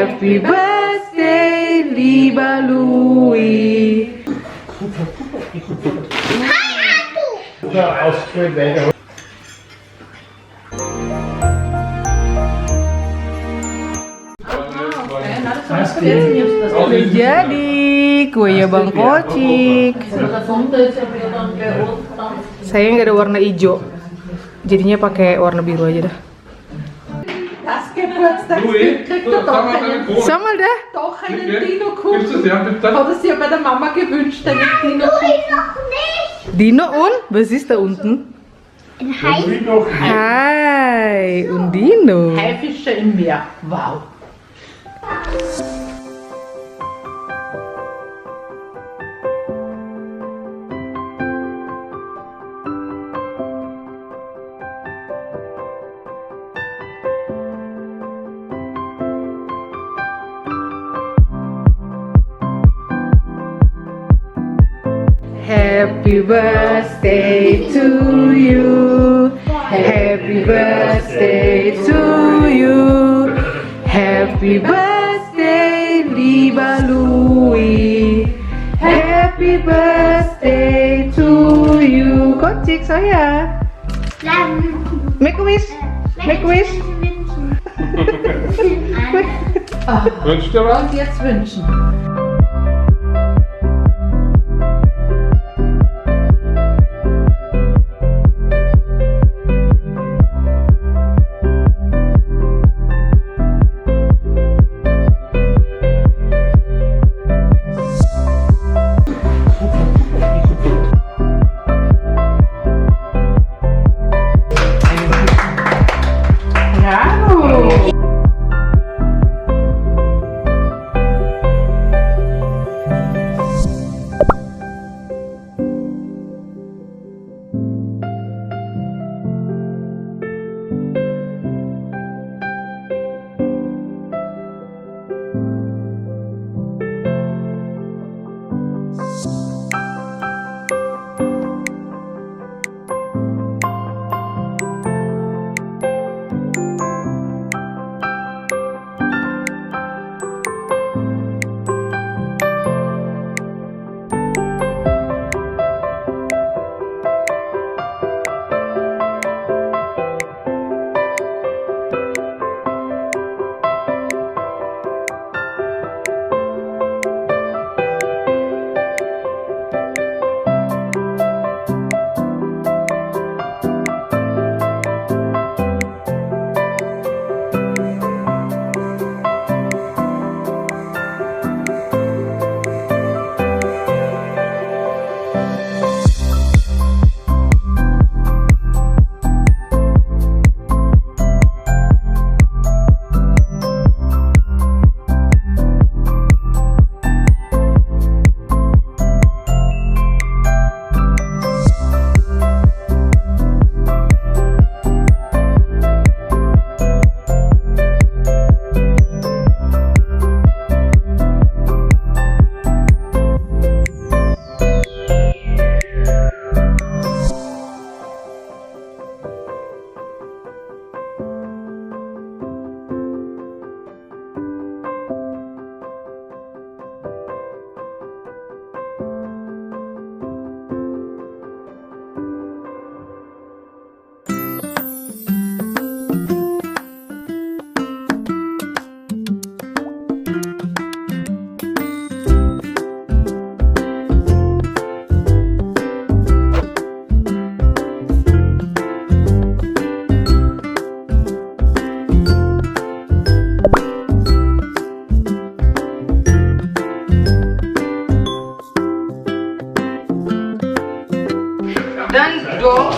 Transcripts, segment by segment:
Happy Birthday, lieber Louis. Jadi kuenya Bang Kocik. Saya nggak ada warna hijau, jadinya pakai warna biru aja dah. Schau mal da. Doch einen Dino-Kuchen. Hat es dir bei der Mama gewünscht, einen Dino-Kuchen? Dino und? Was ist da unten? Ein Hai. Hai und Dino. Haifische im Meer. Wow. Happy birthday to you. Happy birthday to you. Happy birthday, lieber Louis. Happy birthday to you. Kocik saya. Make a wish. Make a wish. Wünschst du was? Und jetzt wünschen.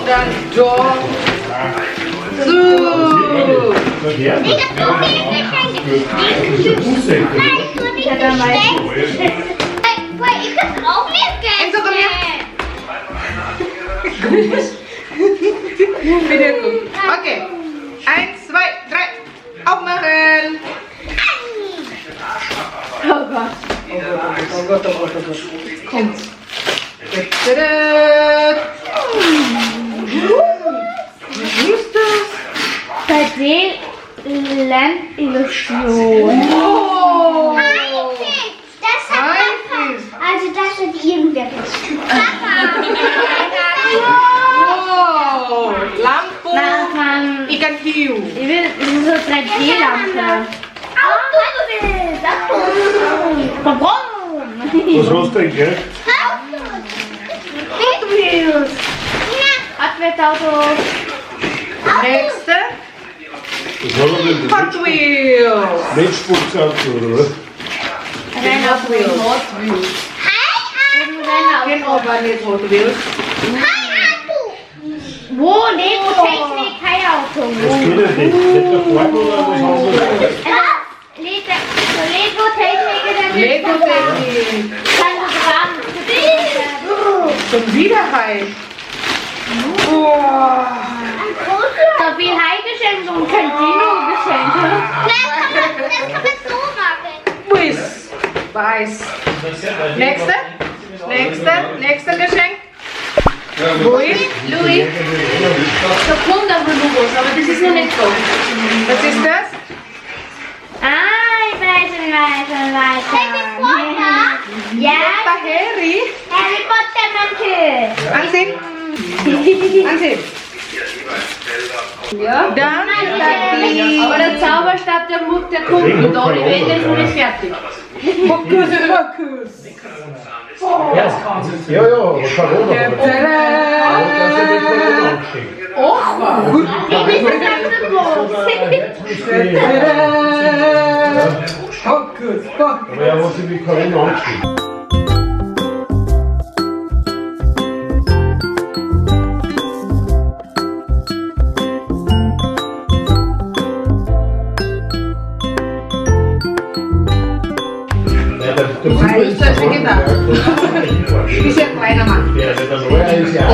dan door. Zo. Ja, dann weiß ich. Ich kann auch mitgehen. Enzo, komm her. Wieder gut. Okay. 1, 2, 3. Aufmachen. Oh Gott. Oh Gott, oh Gott, oh Gott. Kommt. Was ist das? Bei den Landillusion. Oh. Was hast du denn gekriegt? Hot Wheels. Auto. Nächste. Was hat er denn? Hot Wheels. Netzspuckauto, oder was? Hot Wheels. Genau, war nicht Hot Wheels. Wo? Lego-Technik, kein Auto. Was geht denn? Nicht der Ford oder was anderes? Lego-Technik oder Lego-Technik. Schon wieder Hai. Boah. So viel Hai-Geschenke und kein Dino-Geschenke. Das kann man so machen. Quiz. Weiß. Nächste. Nächste Geschenk. Louis. Da kommt aber noch was, aber das ist noch nicht so. Was ist das? Ich weiß. Harry Potter? Ja. Der Harry. Harry Potter Mantel. Ansehen. Ja? Dann Aber der Zauberstab, der kommt und ohne wenn, dann ist nicht fertig. Fokus. Ja, was kann er noch? Gut. Fokus. Aber er hat sich wie Corona angeschrieben. Ist das wie gedacht? Ist ja ein kleiner Mann. Ja, der Neue ist ja auch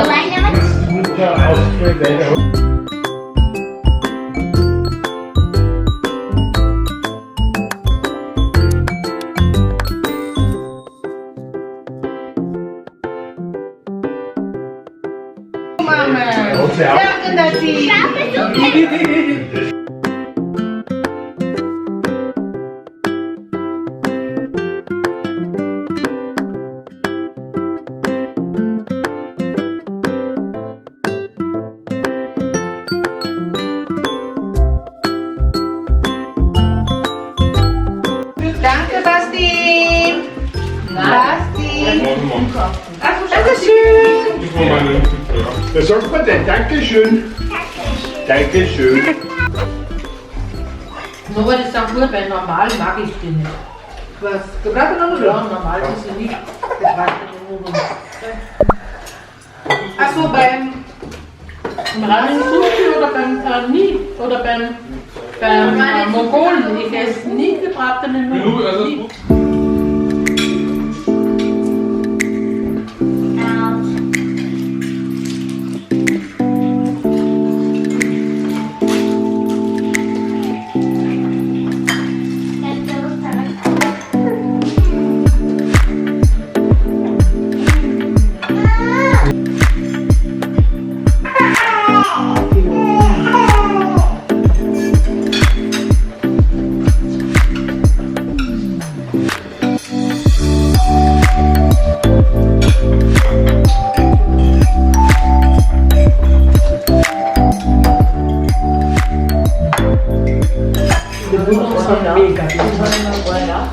super ausgefällt. Mama. Danke, Nati. Danke, Basti. Basti. Dankeschön. Was sagt man denn? Dankeschön. Dankeschön. Aber das ist auch gut, weil normal mag ich die nicht. Was? Gebratene Nudeln? Ja, normal ist sie nicht gebratene Nudeln. Achso, beim Im reinen Sushi oder beim Tarni oder beim Mongolen. Ich esse nie gebratene Nudeln. Nie.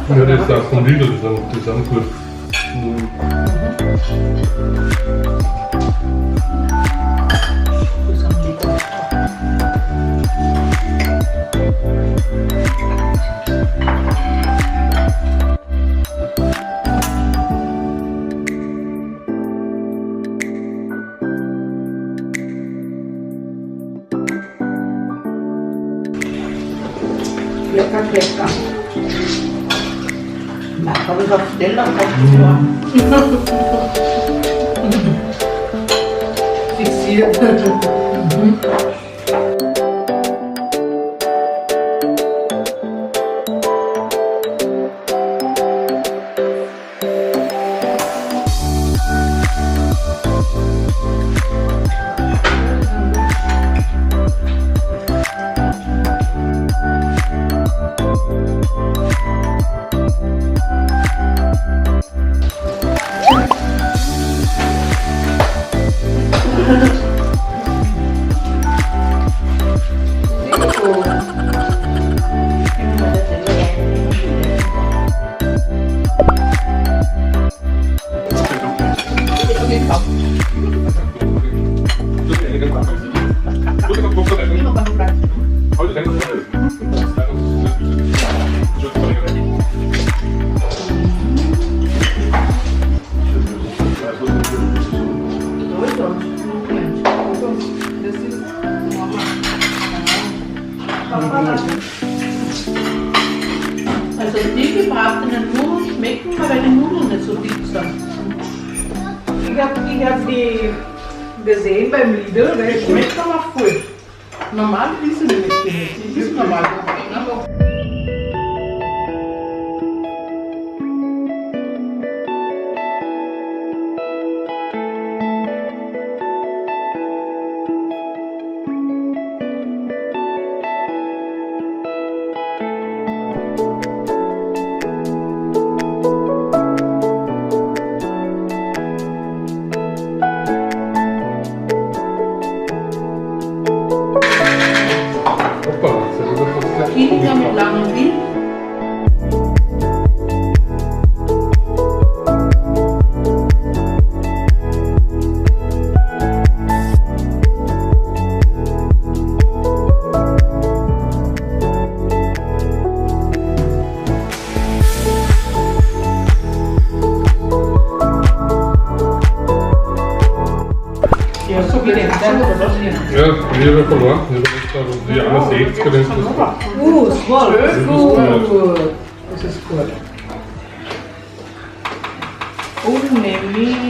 Ja, das ist auch von Lidl, das ist auch gut. Lecker. Na, habe ich auf Stelle fixiert. die gebratenen Nudeln schmecken, weil die Nudeln nicht so dick sind. Ich hab die gesehen beim Lidl. Die schmeckt aber voll. Normal ist sie nämlich nicht. Die ist normal. Ne? Weniger mit langem Wind. Ja, so geht es. Ja, wir haben verloren. Wir haben die 61 gedacht. Gut. Das ist gut. Ohne Milch.